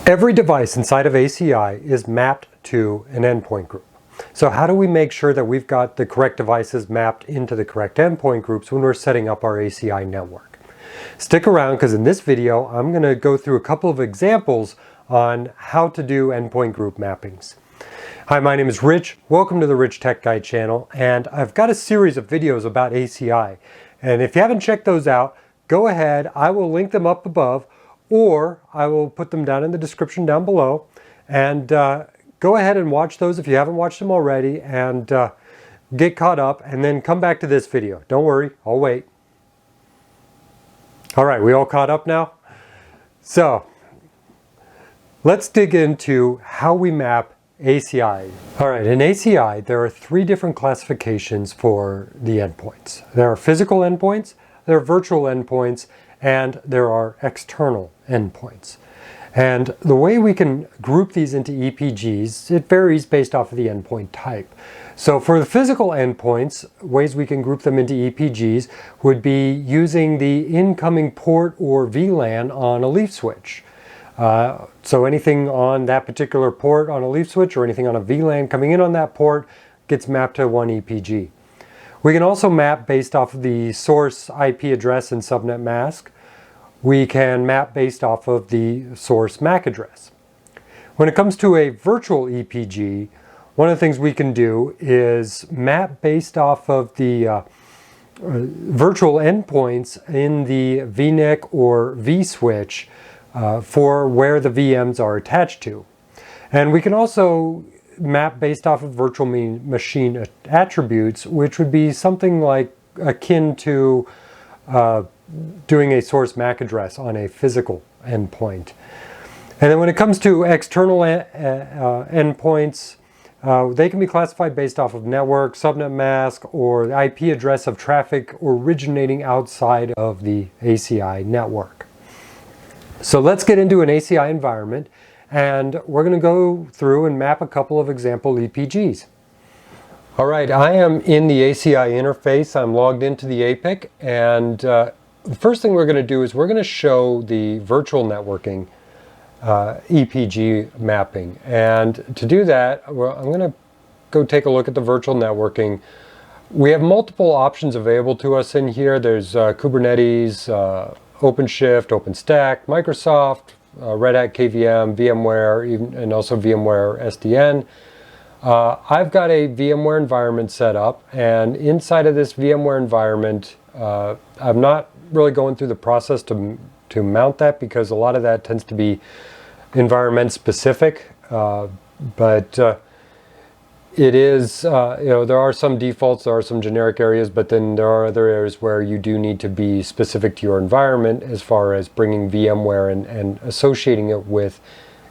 Every device inside of ACI is mapped to an endpoint group. So how do we make sure that we've got the correct devices mapped into the correct endpoint groups when we're setting up our ACI network? Stick around, because in this video I'm going to go through a couple of examples on how to do endpoint group mappings. Hi, my name is Rich. Welcome to the Rich Tech Guy channel, and I've got a series of videos about ACI. And if you haven't checked those out, go ahead. I will link them up above, or I will put them down in the description down below. And go ahead and watch those if you haven't watched them already, and get caught up, and then come back to this video. Don't worry, I'll wait. All right, we all caught up now? So let's dig into how we map ACI. All right, in ACI, there are three different classifications for the endpoints. There are physical endpoints, there are virtual endpoints, and there are external endpoints. And the way we can group these into EPGs, it varies based off of the endpoint type. So for the physical endpoints, ways we can group them into EPGs would be using the incoming port or VLAN on a leaf switch. So anything on that particular port on a leaf switch or anything on a VLAN coming in on that port gets mapped to one EPG. We can also map based off of the source IP address and subnet mask. We can map based off of the source MAC address. When it comes to a virtual EPG, one of the things we can do is map based off of the virtual endpoints in the VNIC or vSwitch for where the VMs are attached to. And we can also map based off of virtual machine attributes, which would be something like akin to doing a source MAC address on a physical endpoint. And then when it comes to external endpoints, they can be classified based off of network, subnet mask, or the IP address of traffic originating outside of the ACI network. So let's get into an ACI environment, and we're going to go through and map a couple of example EPGs. All right, I am in the ACI interface. I'm logged into the APIC, and the first thing we're going to do is we're going to show the virtual networking EPG mapping. And to do that, I'm going to go take a look at the virtual networking. We have multiple options available to us in here. There's Kubernetes, OpenShift, OpenStack, Microsoft, Red Hat KVM, VMware, and also VMware SDN. I've got a VMware environment set up, and inside of this VMware environment, I'm not really going through the process to mount that, because a lot of that tends to be environment specific, but it is, there are some defaults, there are some generic areas, but then there are other areas where you do need to be specific to your environment as far as bringing VMware and associating it with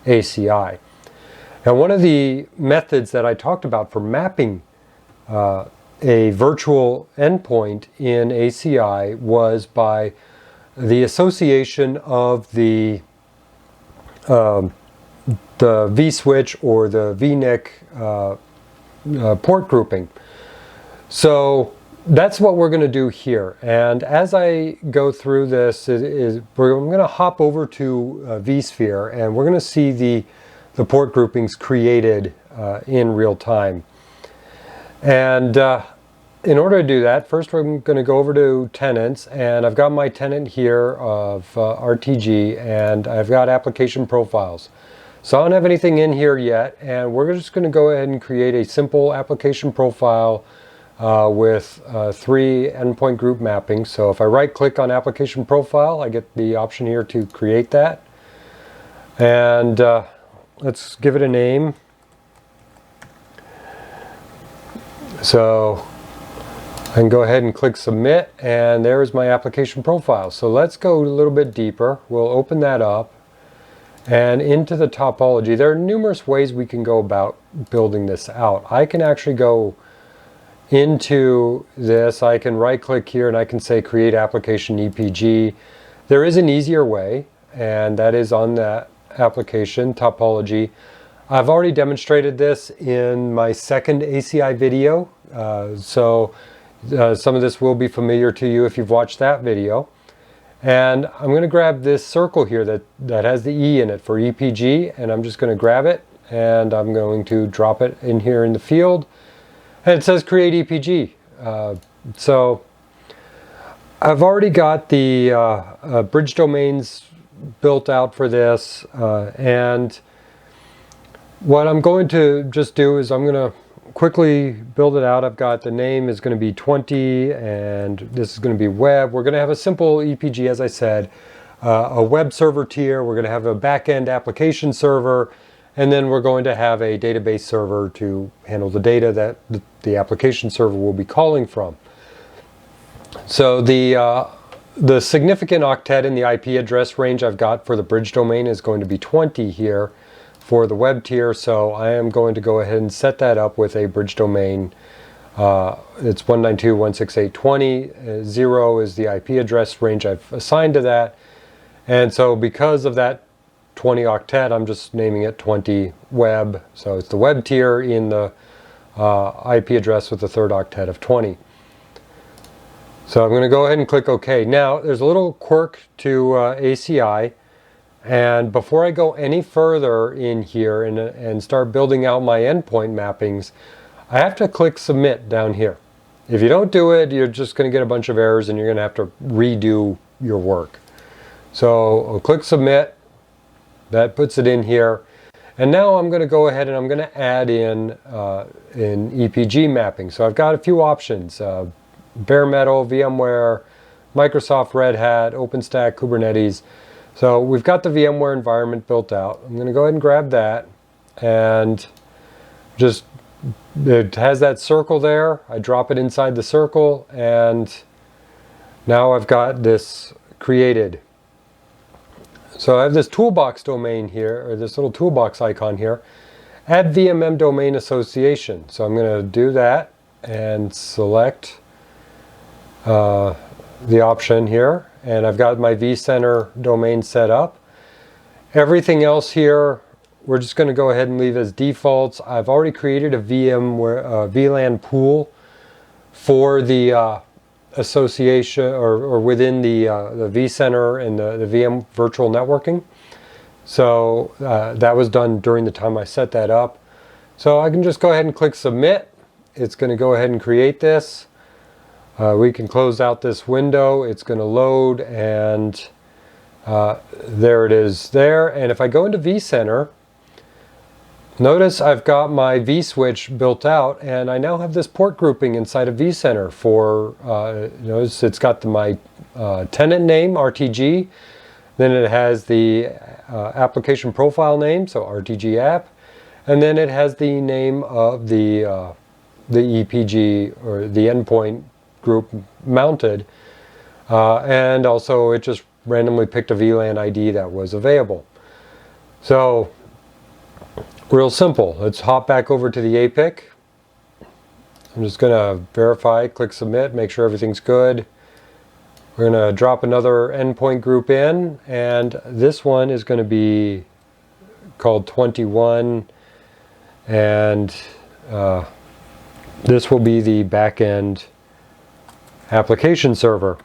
ACI. Now, one of the methods that I talked about for mapping a virtual endpoint in ACI was by the association of the vSwitch or the VNIC port grouping. So that's what we're going to do here. And as I go through this, I'm going to hop over to vSphere, and we're going to see the port groupings created in real time. And in order to do that, first we're going to go over to tenants, and I've got my tenant here of RTG, and I've got application profiles. So I don't have anything in here yet, and we're just going to go ahead and create a simple application profile with 3 endpoint group mappings. So if I right click on application profile, I get the option here to create that. And let's give it a name. So I can go ahead and click submit, and there's my application profile. So let's go a little bit deeper. We'll open that up, and into the topology. There are numerous ways we can go about building this out. I can actually go into this. I can right click here and I can say create application EPG. There is an easier way, and that is on that application topology. I've already demonstrated this in my second ACI video, so some of this will be familiar to you if you've watched that video. And I'm going to grab this circle here that has the E in it for EPG, and I'm just going to grab it and I'm going to drop it in here in the field. And it says create EPG. So I've already got the bridge domains built out for this, and what I'm going to just do is I'm going to quickly build it out. I've got the name is going to be 20, and this is going to be web. We're going to have a simple EPG, as I said, a web server tier. We're going to have a back-end application server, and then we're going to have a database server to handle the data that the application server will be calling from. So the significant octet in the IP address range I've got for the bridge domain is going to be 20 here for the web tier, so I am going to go ahead and set that up with a bridge domain. It's 192.168.20. 0 is the IP address range I've assigned to that, and so because of that 20 octet, I'm just naming it 20 web. So it's the web tier in the IP address with the third octet of 20. So I'm going to go ahead and click OK. Now there's a little quirk to ACI, and before I go any further in here and start building out my endpoint mappings, I have to click submit down here. If you don't do it, you're just going to get a bunch of errors and you're going to have to redo your work. So I'll click submit. That puts it in here. And now I'm going to go ahead and I'm going to add in EPG mapping. So I've got a few options. Bare Metal, VMware, Microsoft, Red Hat, OpenStack, Kubernetes. So we've got the VMware environment built out. I'm going to go ahead and grab that, and just, it has that circle there. I drop it inside the circle, and now I've got this created. So I have this toolbox domain here, or this little toolbox icon here. Add VMM domain association. So I'm going to do that and select the option here, and I've got my vCenter domain set up. Everything else here we're just going to go ahead and leave as defaults. I've already created a VLAN pool for the association or within the vCenter and the VM virtual networking. So that was done during the time I set that up. So I can just go ahead and click submit. It's going to go ahead and create this. We can close out this window. It's going to load, and there it is there. And if I go into vCenter, notice I've got my vSwitch built out, and I now have this port grouping inside of vCenter for, notice it's got my tenant name, RTG, then it has the application profile name, so RTG app, and then it has the name of the EPG or the endpoint group mounted, and also it just randomly picked a VLAN ID that was available. So real simple. Let's hop back over to the APIC. I'm just going to verify, click submit, make sure everything's good. We're going to drop another endpoint group in, and this one is going to be called 21, and this will be the back-end application server.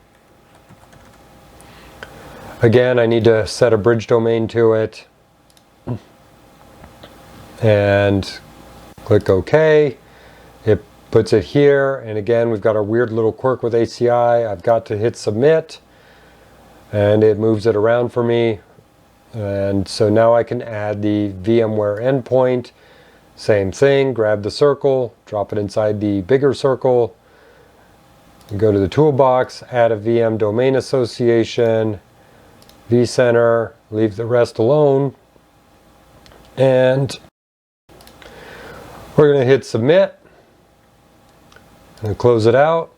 Again, I need to set a bridge domain to it, and click OK. It puts it here, and again we've got our weird little quirk with ACI. I've got to hit submit, and it moves it around for me. And so now I can add the VMware endpoint. Same thing, grab the circle, drop it inside the bigger circle, go to the toolbox, add a VM domain association, vCenter, leave the rest alone, and we're going to hit submit and close it out.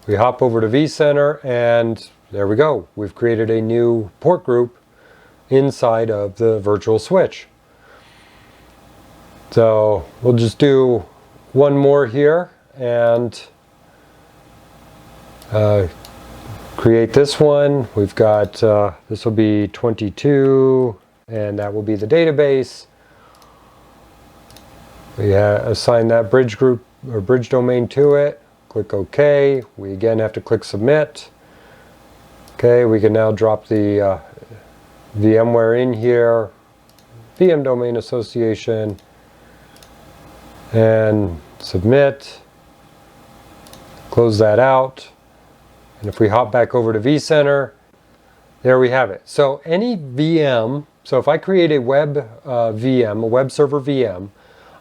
We hop over to vCenter, and there we go. We've created a new port group inside of the virtual switch. So we'll just do one more here and create this one. We've got, this will be 22, and that will be the database. We assign that bridge group or bridge domain to it. Click OK. We again have to click submit. Okay, we can now drop the VMware in here, VM domain association, and submit. Close that out. And if we hop back over to vCenter, there we have it. So any VM, so if I create a web VM, a web server VM,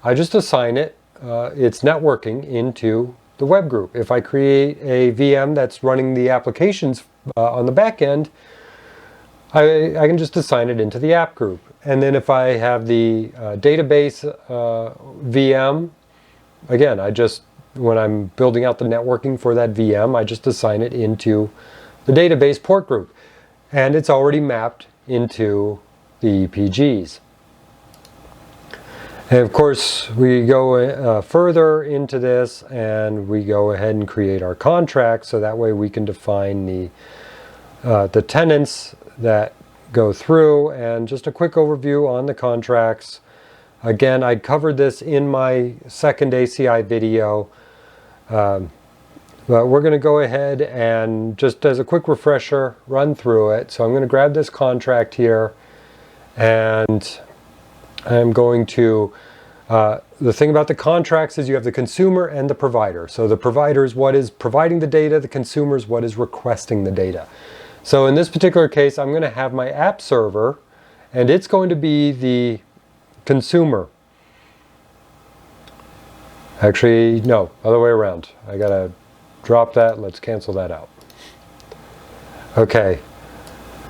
I just assign it its networking into the web group. If I create a VM that's running the applications on the back end, I can just assign it into the app group. And then if I have the database VM, again, when I'm building out the networking for that VM, I just assign it into the database port group. And it's already mapped into the EPGs. And of course, we go further into this and we go ahead and create our contract, so that way we can define the tenants that go through. And just a quick overview on the contracts. Again, I covered this in my second ACI video, but we're going to go ahead and just as a quick refresher, run through it. So I'm going to grab this contract here, and I'm going to, the thing about the contracts is you have the consumer and the provider. So the provider is what is providing the data, the consumer is what is requesting the data. So in this particular case, I'm going to have my app server, and it's going to be the consumer. Actually, no, other way around. I got to drop that. Let's cancel that out. Okay.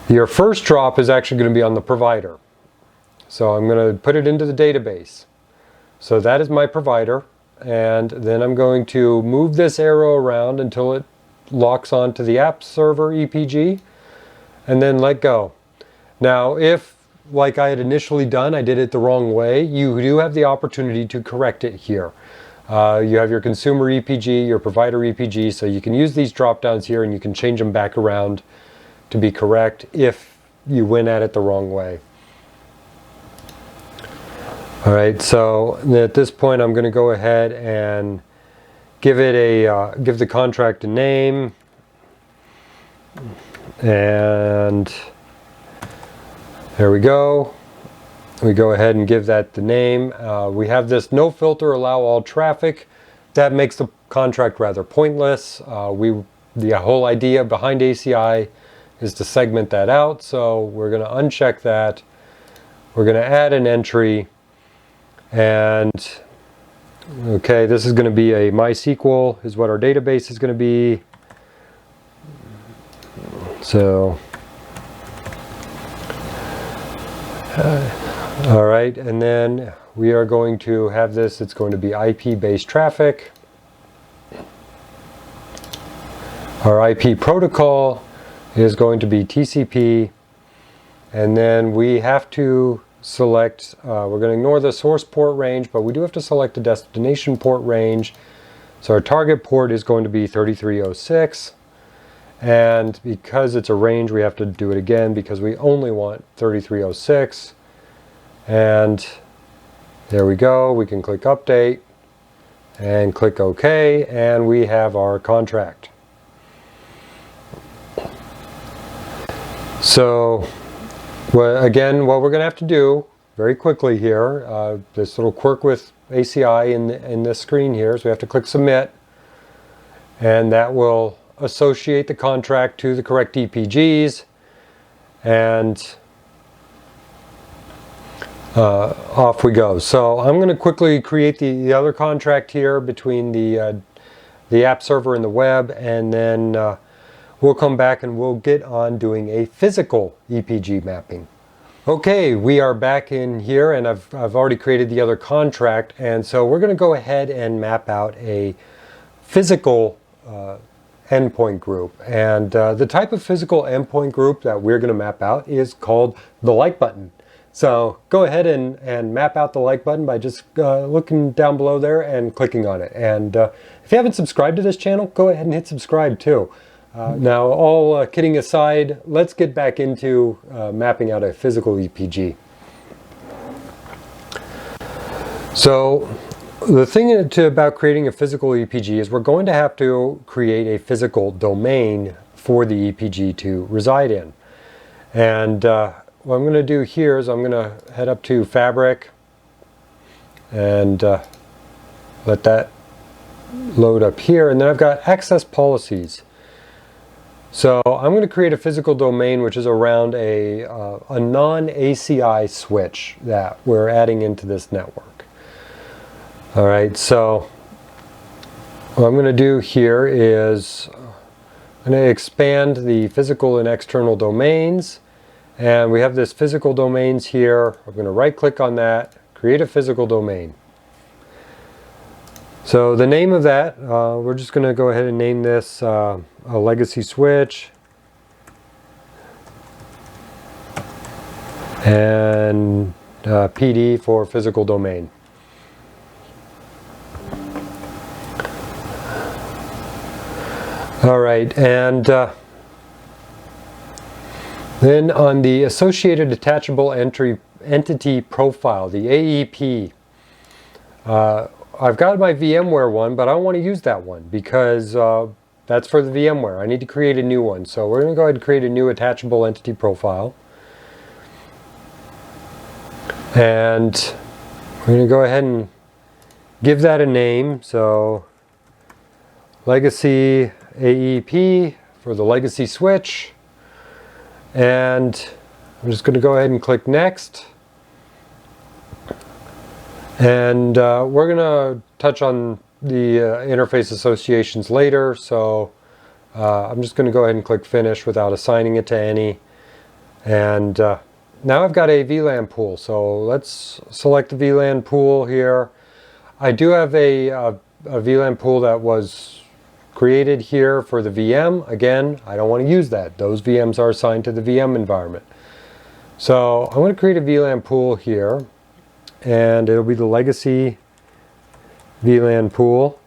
Your first drop is actually going to be on the provider. So I'm going to put it into the database. So that is my provider, and then I'm going to move this arrow around until it locks onto the app server EPG, and then let go. Now if, like I had initially done, I did it the wrong way, you do have the opportunity to correct it here. You have your consumer EPG, your provider EPG, so you can use these drop downs here and you can change them back around to be correct if you went at it the wrong way. All right, so at this point I'm going to go ahead and give it give the contract a name, and there we go. We go ahead and give that the name. We have this no filter, allow all traffic. That makes the contract rather pointless. The whole idea behind ACI is to segment that out, so we're going to uncheck that. We're going to add an entry. And okay, this is going to be a MySQL is what our database is going to be. So all right, and then we are going to have this, it's going to be IP-based traffic. Our IP protocol is going to be TCP, and then we have to select, we're going to ignore the source port range, but we do have to select the destination port range. So our target port is going to be 3306, and because it's a range we have to do it again because we only want 3306, and there we go. We can click update and click OK, and we have our contract. So again, what we're going to have to do very quickly here, this little quirk with ACI in this screen here, is we have to click submit, and that will associate the contract to the correct EPGs, and off we go. So I'm going to quickly create the other contract here between the app server and the web, and then we'll come back and we'll get on doing a physical EPG mapping. Okay, we are back in here, and I've already created the other contract, and so we're going to go ahead and map out a physical endpoint group. And the type of physical endpoint group that we're going to map out is called the like button. So go ahead and map out the like button by just looking down below there and clicking on it. And if you haven't subscribed to this channel, go ahead and hit subscribe too. Now, all kidding aside, let's get back into mapping out a physical EPG. So the thing about creating a physical EPG is we're going to have to create a physical domain for the EPG to reside in. And what I'm going to do here is I'm going to head up to Fabric and let that load up here. And then I've got access policies. So I'm going to create a physical domain which is around a non-ACI switch that we're adding into this network. All right, so what I'm going to do here is I'm going to expand the physical and external domains. And we have this physical domains here. I'm going to right click on that, create a physical domain. So the name of that, we're just going to go ahead and name this a legacy switch. And PD for physical domain. All right, and then on the associated attachable entity profile, the AEP, I've got my VMware one, but I don't want to use that one because that's for the VMware. I need to create a new one. So we're going to go ahead and create a new attachable entity profile. And we're going to go ahead and give that a name. So legacy AEP for the legacy switch. And I'm just going to go ahead and click next. And we're going to touch on the interface associations later, so I'm just going to go ahead and click finish without assigning it to any. And now I've got a VLAN pool, so let's select the VLAN pool here. I do have a VLAN pool that was created here for the VM. Again, I don't want to use that. Those VMs are assigned to the VM environment. So I'm going to create a VLAN pool here. And it'll be the legacy VLAN pool.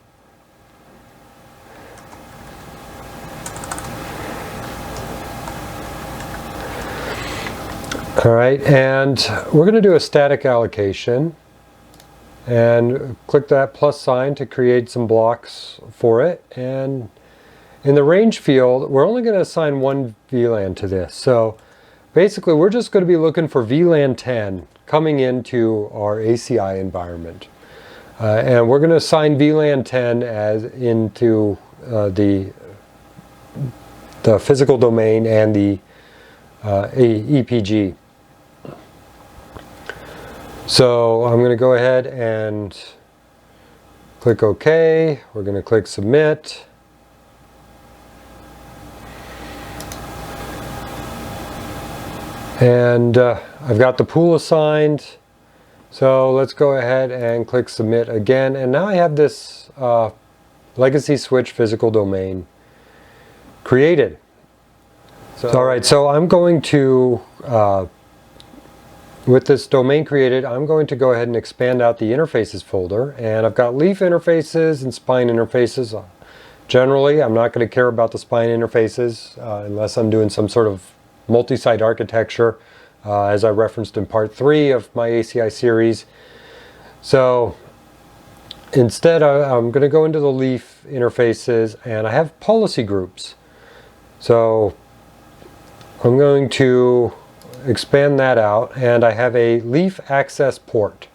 All right, and we're going to do a static allocation and click that plus sign to create some blocks for it. And in the range field, we're only going to assign one VLAN to this. So basically, we're just going to be looking for VLAN 10 coming into our ACI environment. And we're going to assign VLAN 10 as into the physical domain and the EPG. So I'm going to go ahead and click OK. We're going to click Submit. And I've got the pool assigned, so let's go ahead and click Submit again. And now I have this legacy switch physical domain created. So, all right, so I'm going to, with this domain created, I'm going to go ahead and expand out the interfaces folder. And I've got leaf interfaces and spine interfaces. Generally, I'm not going to care about the spine interfaces unless I'm doing some sort of multi-site architecture, as I referenced in part 3 of my ACI series. So instead, I'm going to go into the leaf interfaces, and I have policy groups. So I'm going to expand that out, and I have a leaf access port.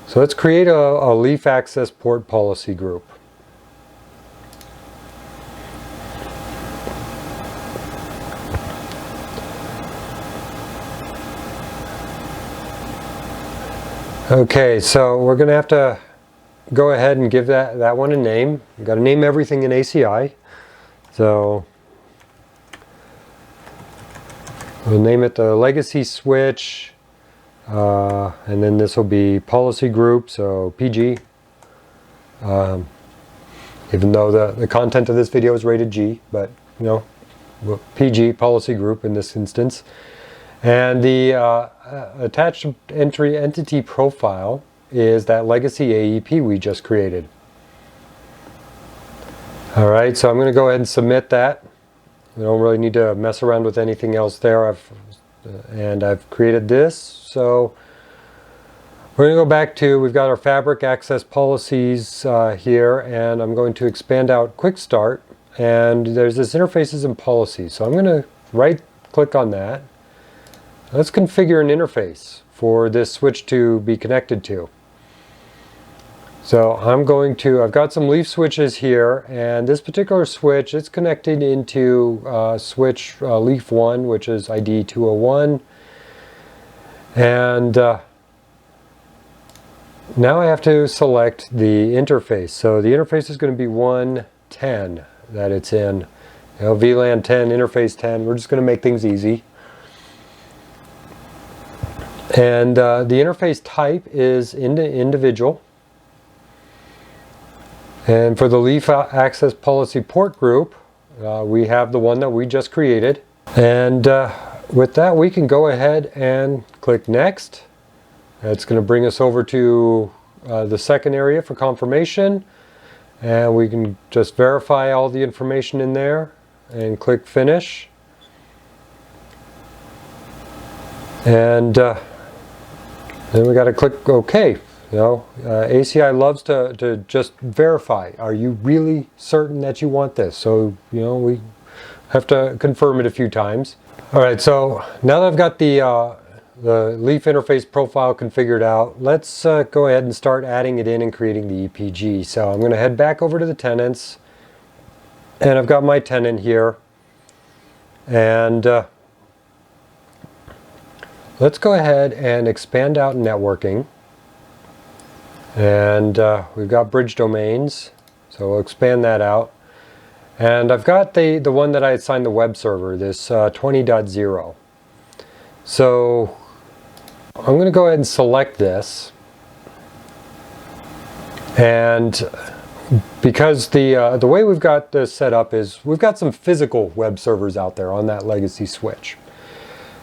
So let's create a leaf access port policy group. Okay, so we're going to have to go ahead and give that one a name. We've got to name everything in ACI. So we'll name it the legacy switch, and then this will be policy group, so PG. Even though the content of this video is rated G, but you know, PG, policy group in this instance. And the attached entity profile is that legacy AEP we just created. All right, so I'm going to go ahead and submit that. We don't really need to mess around with anything else there. I've created this. So we're going to go back to, we've got our fabric access policies here, and I'm going to expand out quick start and there's this interfaces and policies. So I'm going to right click on that. Let's configure an interface for this switch to be connected to. So I've got some leaf switches here, and this particular switch is connected into switch leaf 1, which is ID 201. And now I have to select the interface. So the interface is going to be 110 that it's in. VLAN 10, interface 10. We're just going to make things easy. And the interface type is individual. And for the leaf access policy port group, we have the one that we just created. And with that, we can go ahead and click next. It's going to bring us over to the second area for confirmation. And we can just verify all the information in there and click finish. And then we got to click OK. ACI loves to just verify. Are you really certain that you want this? So, we have to confirm it a few times. All right, so now that I've got the leaf interface profile configured out, let's go ahead and start adding it in and creating the EPG. So I'm going to head back over to the tenants, and I've got my tenant here. And let's go ahead and expand out networking. And we've got bridge domains, so we'll expand that out. And I've got the one that I assigned the web server, this 20.0. So I'm going to go ahead and select this. And because the way we've got this set up is we've got some physical web servers out there on that legacy switch.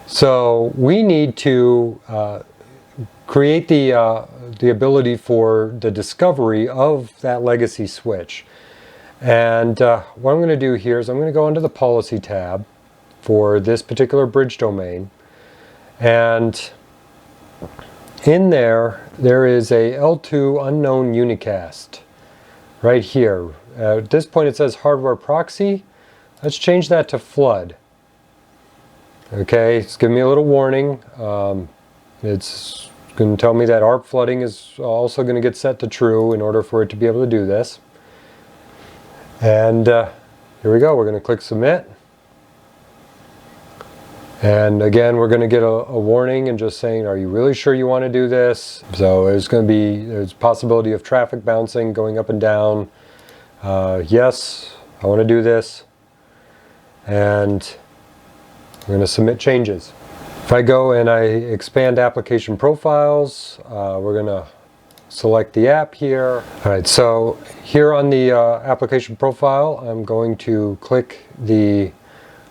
So we need to create the ability for the discovery of that legacy switch. And what I'm going to do here is I'm going to go into the policy tab for this particular bridge domain. And in there is a L2 unknown unicast right here. At this point it says hardware proxy. Let's change that to flood. Okay, it's giving me a little warning. It's going to tell me that ARP flooding is also going to get set to true in order for it to be able to do this. And here we go. We're going to click submit. And again, we're going to get a warning and just saying, are you really sure you want to do this? So there's a possibility of traffic bouncing, going up and down. Yes, I want to do this. And I'm going to submit changes. If I go and I expand application profiles, we're going to select the app here. All right, so here on the application profile, I'm going to click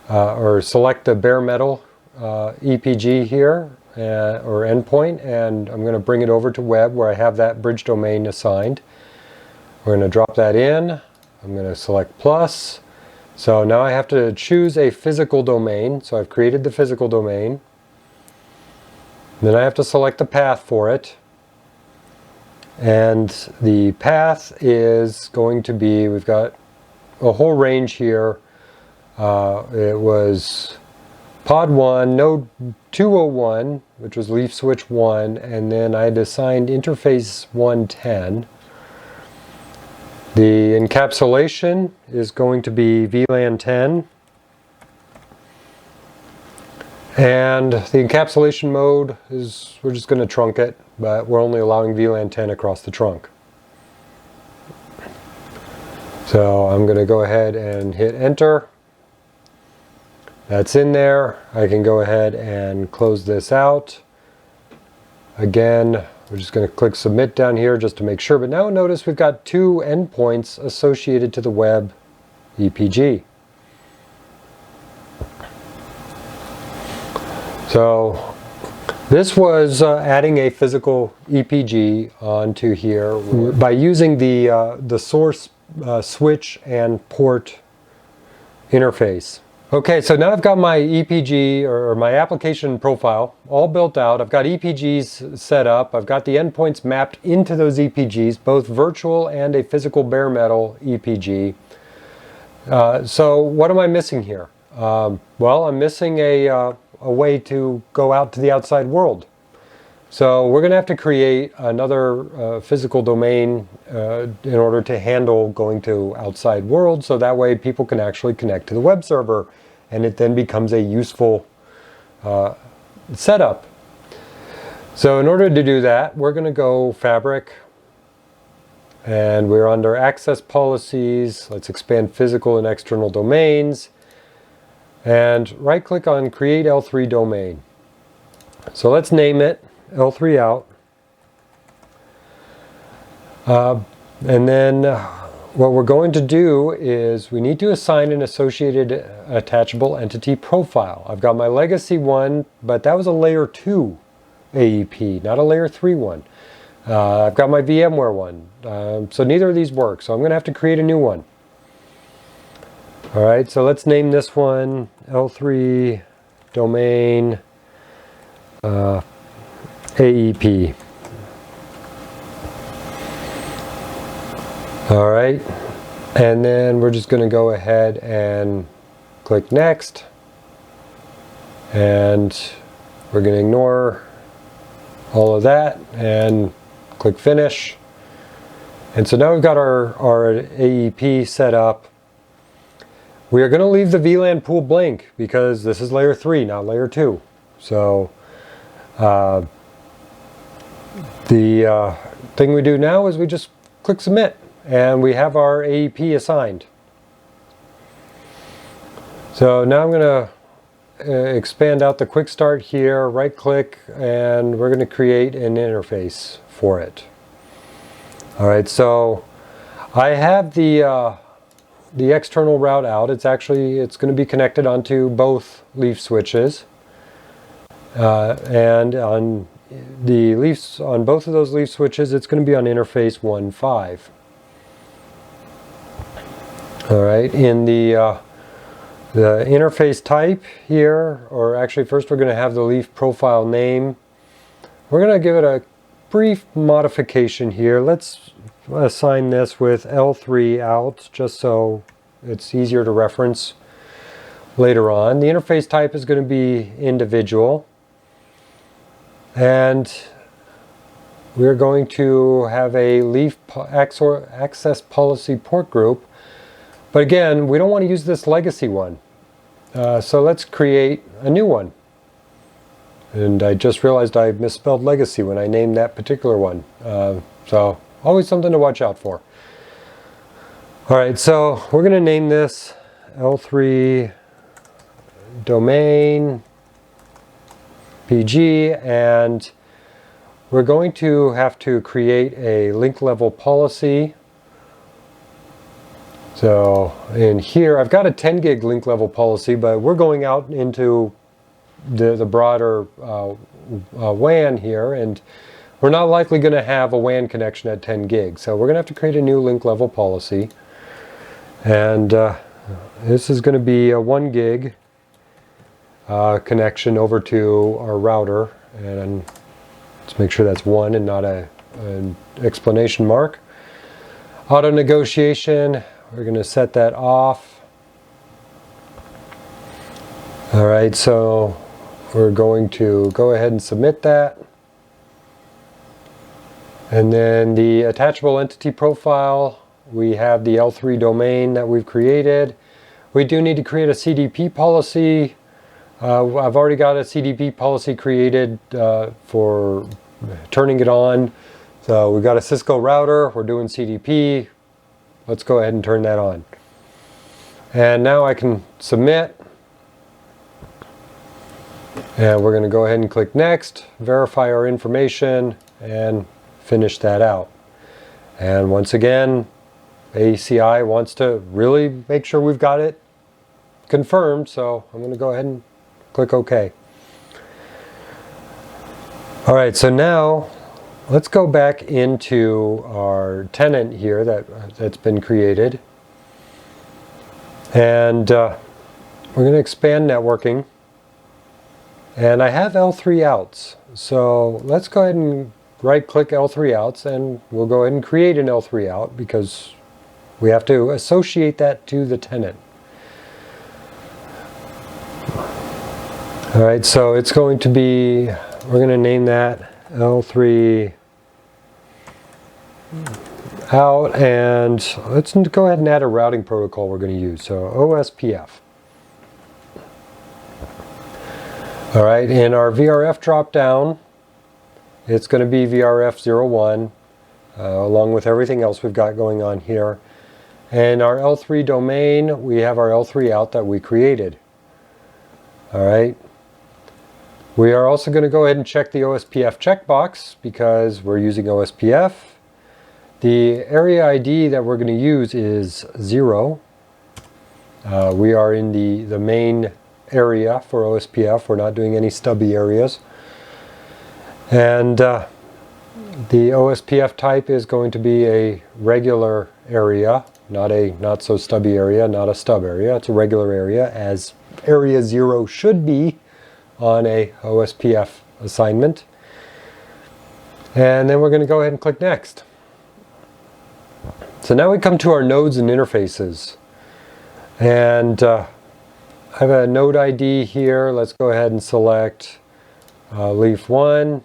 or select the bare metal EPG here, or endpoint, and I'm going to bring it over to web where I have that bridge domain assigned. We're going to drop that in. I'm going to select plus. So now I have to choose a physical domain. So I've created the physical domain. Then I have to select the path for it. And the path is going to be, we've got a whole range here. It was pod 1, node 201, which was leaf switch 1, and then I had assigned interface 110. The encapsulation is going to be VLAN 10. And the encapsulation mode is, we're just going to trunk it, but we're only allowing VLAN 10 across the trunk. So I'm going to go ahead and hit enter. That's in there. I can go ahead and close this out. Again, we're just going to click submit down here just to make sure. But now notice we've got two endpoints associated to the web EPG. So this was adding a physical EPG onto here by using the source switch and port interface. Okay, so now I've got my EPG or my application profile all built out. I've got EPGs set up. I've got the endpoints mapped into those EPGs, both virtual and a physical bare metal EPG. So what am I missing here? Well, I'm missing a way to go out to the outside world. So we're going to have to create another physical domain in order to handle going to outside world, so that way people can actually connect to the web server, and it then becomes a useful setup. So in order to do that, we're going to go Fabric, and we're under Access Policies. Let's expand Physical and External Domains, and right-click on Create L3 Domain. So let's name it L3 out. And then what we're going to do is we need to assign an associated attachable entity profile. I've got my legacy one, but that was a layer 2 AEP, not a layer 3 one. I've got my VMware one, so neither of these work, so I'm going to have to create a new one. Alright, so let's name this one L3 Domain AEP. Alright, and then we're just going to go ahead and click Next, and we're going to ignore all of that and click Finish. And so now we've got our AEP set up. We are going to leave the VLAN pool blank because this is layer 3, not layer 2. So the thing we do now is we just click Submit, and we have our AEP assigned. So now I'm going to expand out the quick start here, right click, and we're going to create an interface for it. Alright, so I have the external route out. It's going to be connected onto both leaf switches, and on the leafs, on both of those leaf switches, it's going to be on interface 1.5. Alright, in the interface type here, or actually first we're going to have the leaf profile name. We're going to give it a brief modification here. Let's assign this with L3 out, just so it's easier to reference later on. The interface type is going to be individual, and we're going to have a leaf access policy port group. But again, we don't want to use this legacy one. So let's create a new one. And I just realized I misspelled legacy when I named that particular one. So always something to watch out for. Alright, so we're going to name this L3 Domain PG, and we're going to have to create a link level policy. So in here, I've got a 10 gig link level policy, but we're going out into the broader WAN here, and we're not likely going to have a WAN connection at 10 gigs. So we're going to have to create a new link level policy. And this is going to be a 1 gig connection over to our router. And let's make sure that's 1 and not an explanation mark. Auto negotiation. We're going to set that off. Alright, so we're going to go ahead and submit that. And then the attachable entity profile, we have the L3 domain that we've created. We do need to create a CDP policy. I've already got a CDP policy created for turning it on. So we've got a Cisco router, we're doing CDP. Let's go ahead and turn that on. And now I can submit. And we're going to go ahead and click Next, verify our information, and finish that out. And once again, ACI wants to really make sure we've got it confirmed, so I'm going to go ahead and click OK. Alright, so now let's go back into our tenant here that's been created. And we're going to expand networking. And I have L3 outs. So let's go ahead and right click L3 outs, and we'll go ahead and create an L3 out because We have to associate that to the tenant. All right, so it's going to be, we're going to name that L3 out, and let's go ahead and add a routing protocol we're going to use. So OSPF. All right, in our VRF dropdown, it's going to be VRF01, along with everything else we've got going on here. And our L3 domain, we have our L3 out that we created. All right. We are also going to go ahead and check the OSPF checkbox because we're using OSPF. The area ID that we're going to use is 0. We are in the main area for OSPF. We're not doing any stubby areas. And the OSPF type is going to be a regular area, not a not so stubby area, not a stub area. It's a regular area, as area 0 should be on a OSPF assignment. And then we're going to go ahead and click next. So now we come to our nodes and interfaces. And I have a node ID here. Let's go ahead and select leaf 1.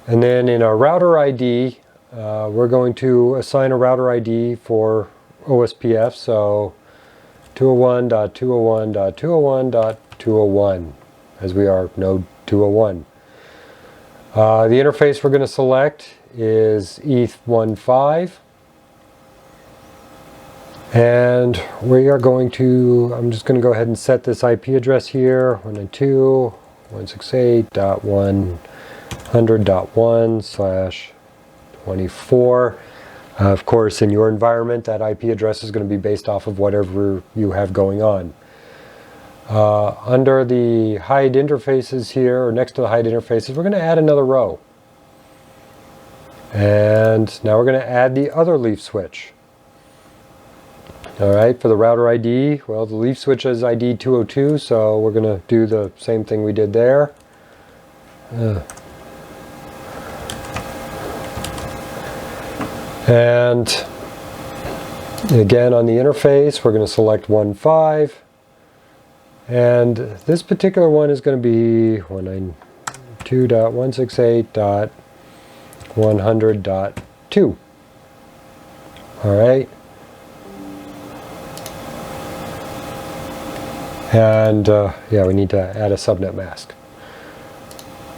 And then in our router ID, we're going to assign a router ID for OSPF. So 201.201.201.201, as we are node 201. The interface we're going to select is ETH15. And we are going to, I'm just going to go ahead and set this IP address here, 192.168.100.1/24. Of course, in your environment, that IP address is going to be based off of whatever you have going on. Under the hide interfaces here, or next to the hide interfaces, we're going to add another row. And now we're going to add the other leaf switch. All right, for the router ID, well, the leaf switch is ID 202, so we're going to do the same thing we did there. And again, on the interface, we're going to select 1.5. And this particular one is going to be 192.168.100.2. All right. And yeah, we need to add a subnet mask.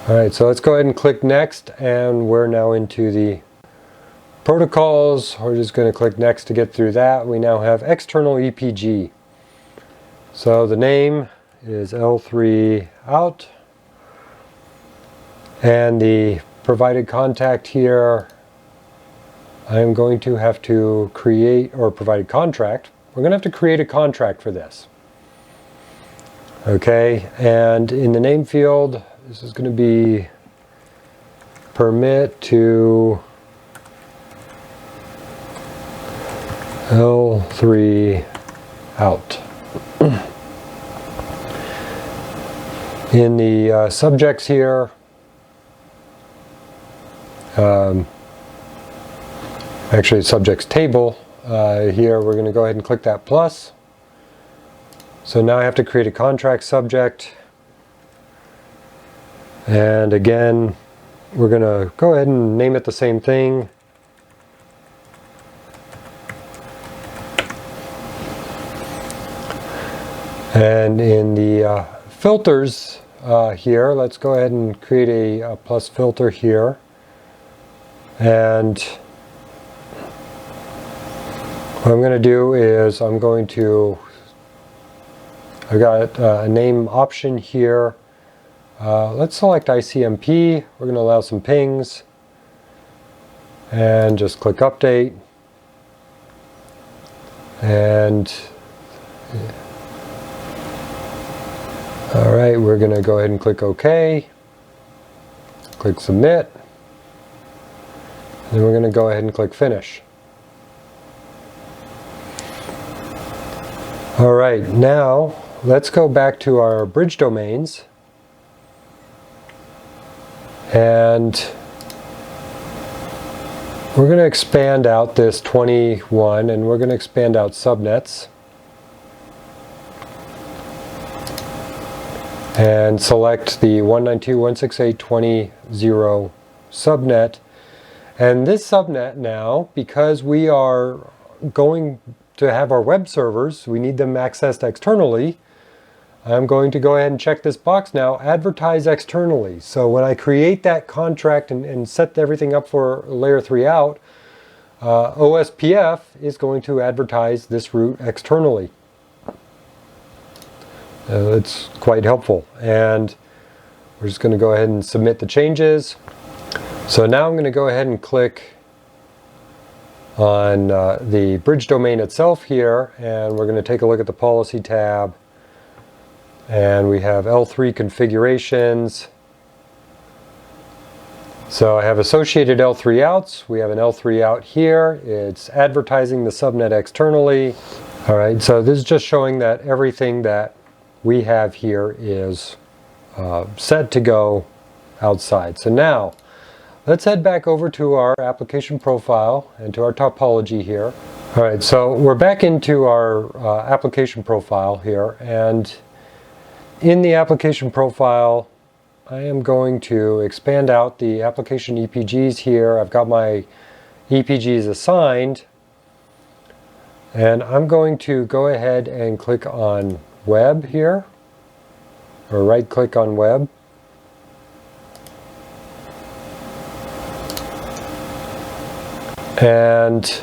All right, so let's go ahead and click next, and we're now into the protocols. We're just going to click next to get through that. We now have external EPG. So the name is L3 out, and the provided contact here, I am going to have to create, or provided contract. We're going to have to create a contract for this. Okay, and in the name field, this is going to be permit to L3 out. In the subjects here, actually subjects table, here we're going to go ahead and click that plus. So now I have to create a contract subject, and again we're going to go ahead and name it the same thing. And in the filters here, let's go ahead and create a plus filter here. And what I'm going to do is I've got a name option here. Let's select ICMP. We're going to allow some pings. And just click update. And all right, we're going to go ahead and click OK. Click submit. And then we're going to go ahead and click finish. All right, now let's go back to our bridge domains. And We're going to expand out this 21 and we're going to expand out subnets. And select the 192.168.20.0 subnet. And this subnet now, because we are going to have our web servers, we need them accessed externally. I'm going to go ahead and check this box now, advertise externally. So when I create that contract and set everything up for layer 3 out, OSPF is going to advertise this route externally. It's quite helpful. And we're just going to go ahead and submit the changes. So now I'm going to go ahead and click on the bridge domain itself here, and we're going to take a look at the policy tab. And we have L3 configurations. So I have associated L3 outs. We have an L3 out here. It's advertising the subnet externally. All right, so this is just showing that everything that we have here is set to go outside. So now, let's head back over to our application profile and to our topology here. All right, so we're back into our application profile here, and in the application profile, I am going to expand out the application EPGs here. I've got my EPGs assigned, and I'm going to go ahead and click on Web here, or right click on Web. And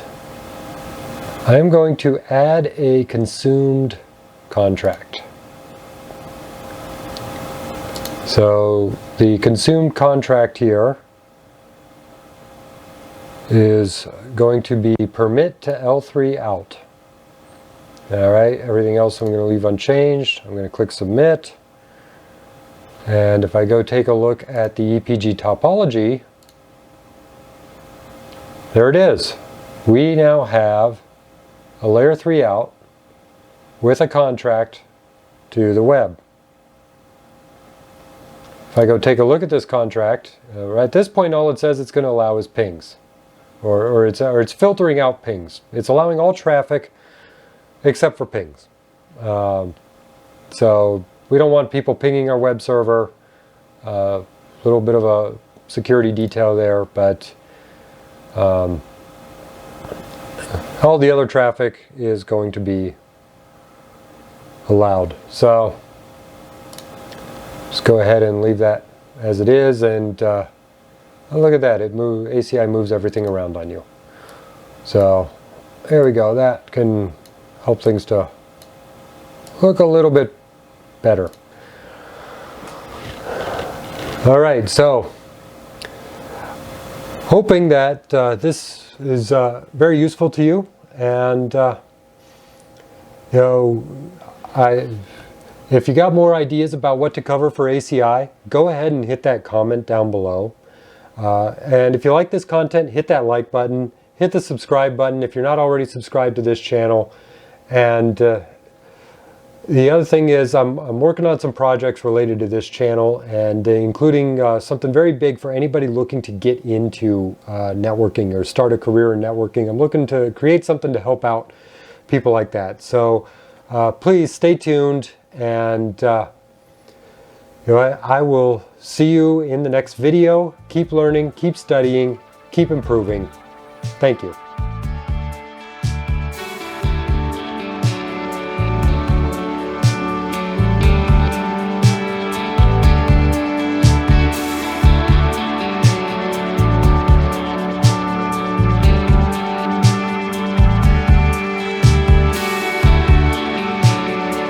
I am going to add a consumed contract. So the consumed contract here is going to be permit to L3 out. All right, everything else I'm going to leave unchanged. I'm going to click submit. And if I go take a look at the EPG topology, there it is. We now have a layer 3 out with a contract to the web. If I go take a look at this contract, at this point all it says it's going to allow is pings. Or it's filtering out pings. It's allowing all traffic except for pings. So we don't want people pinging our web server. A little bit of a security detail there, but all the other traffic is going to be allowed. So just go ahead and leave that as it is, and look at that, ACI moves everything around on you. So there we go, that can help things to look a little bit better. All right, so hoping that this is very useful to you, and if you got more ideas about what to cover for ACI, go ahead and hit that comment down below. And if you like this content, hit that like button, hit the subscribe button if you're not already subscribed to this channel. And the other thing is I'm working on some projects related to this channel, and including something very big for anybody looking to get into networking or start a career in networking. I'm looking to create something to help out people like that. So please stay tuned, and I will see you in the next video. Keep learning, keep studying, keep improving. Thank you.